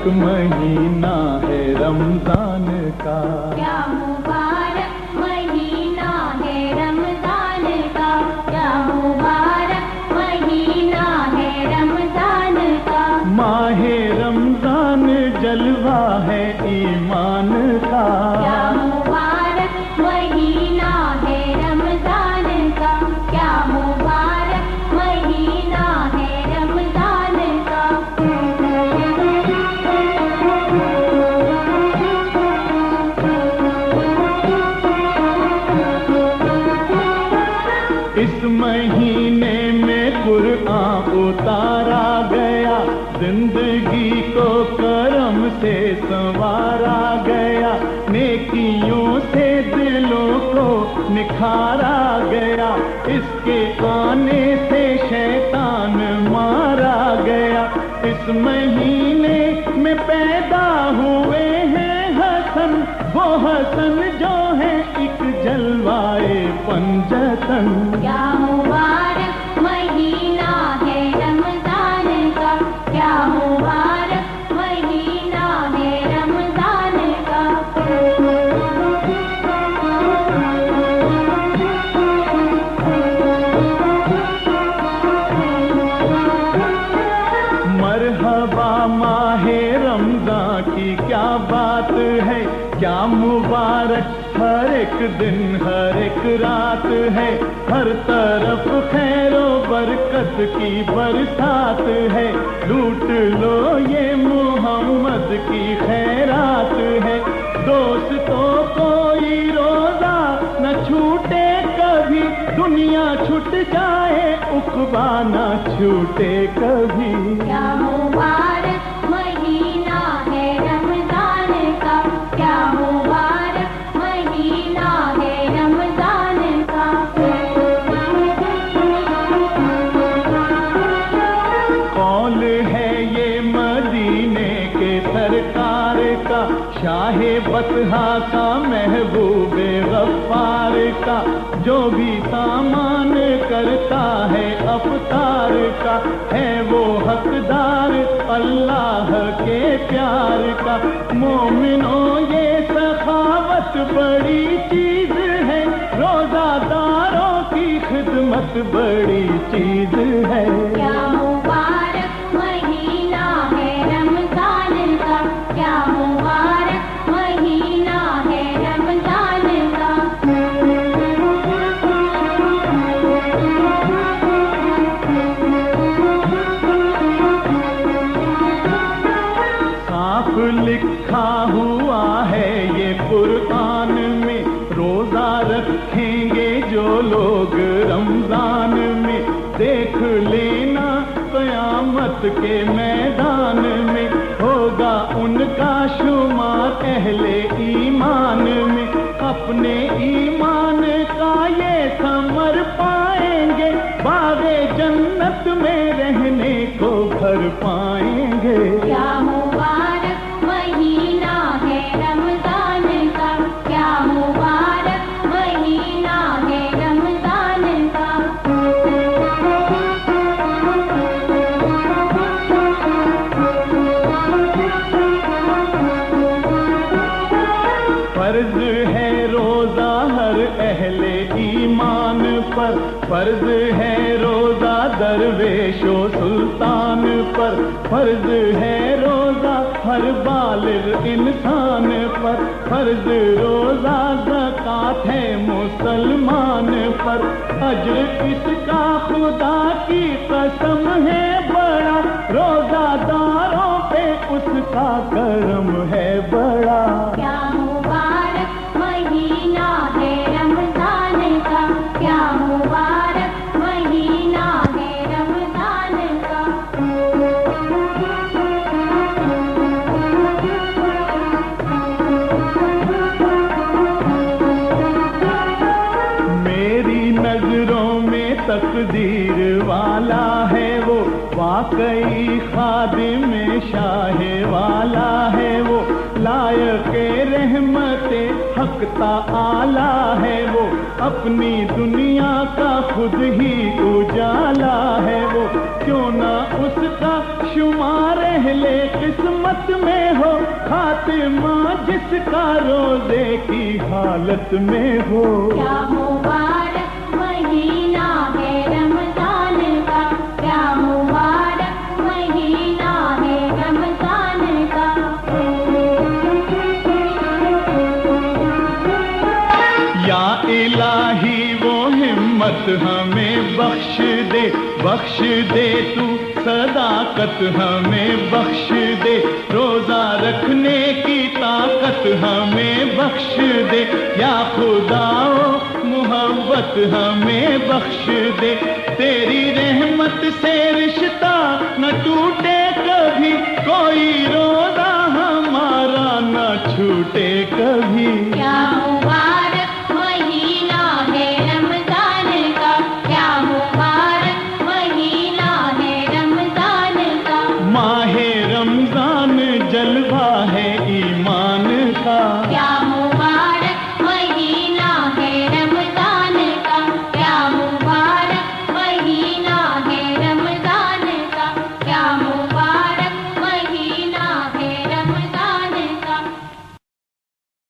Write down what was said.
मुबारक महीना है रमजान का, क्या मुबारक महीना है रमजान का, क्या मुबारक महीना है रमजान का। माहे रमजान जलवा है ईमान का, क्या मुबारक महीना है रमजान का, क्या मुबारक महीना है रमजान का। इस महीने में कुरान उतारा गया, जिंदगी को करम से संवारा गया, नेकियों से दिलों को निखारा गया, इसके आने से शैतान मारा गया। इस महीने में पैदा हुए हैं हसन, वो हसन जो है एक जलवाए पंजतन। क्या मुबारक महीना है रमजान का, क्या मुबारक महीना है रमजान का। मरहबा माहे रमजान की क्या बात है, क्या मुबारक हर एक दिन हर एक रात है, हर तरफ खैरो बरकत की बरसात है, लूट लो ये मोहम्मद की खैरात है। दोस्तों कोई रोजा न छूटे कभी, दुनिया छूट जाए उक़बा न छूटे कभी। क्या मुबारक महीना है रमजान का, क्या मुबारक महीना है रमजान का। कौल है ये मदीने के सरकार का, शाहे बतहा का महबूबे गफ्फार का, जो भी सामान करता है अफ्तार का, है वो हकदार अल्लाह के प्यार का। मोमिनों ये सखावत बड़ी चीज है, रोजादारों की खिदमत बड़ी चीज है। क्या मुबारक महीना है रमजान का, क्या मुबारक महीना है रमजान का। साफ लिखा हुआ है ये कुरान में, रोजा रखेंगे जो लोग रमजान में, देख लेना क़यामत के मैदान में, होगा उनका शुमार अहले ईमान में। अपने ईमान का ये समर पाएंगे, बाग़े जन्नत में रहने को भर पाएंगे। क्या मुबारक महीना है रमजान का, क्या मुबारक महीना है रमजान का। फर्ज है रोजा हर अहले ईमान पर, फर्ज है रोजा दरवेशो सुल्तान पर, फर्ज है रोजा हर बालिग इंसान पर, फर्ज रोजा ज़कात है मुसलमान पर। अज्र इसका खुदा की कसम है बड़ा, रोजादारों पे उसका करम है बड़ा। क्या मुबारक महीना है रमजान का, क्या मुबारक महीना है रमजान का। मेरी नजरों में तकदीर वाला है वो, वाकई खादिम शाहे वाला है वो, ला लायके रहमते हक ता आला है वो, अपनी दुनिया का खुद ही उजाला है वो। क्यों ना उसका शुमार ले किस्मत में हो, खातिमा जिसका रोजे की हालत में हो। क्या मुबारक महीना है रमजान का, क्या मुबारक महीना है रमजान का। या इलाही वो हिम्मत हमें बख्श दे तू, सदाकत हमें बख्श दे, रोजा रखने की ताकत हमें बख्श दे। या खुदाओ मोहब्बत हमें बख्श दे, तेरी रहमत से रिश्ता न टूटे कभी, कोई रोजा हमारा न छूटे कभी। क्या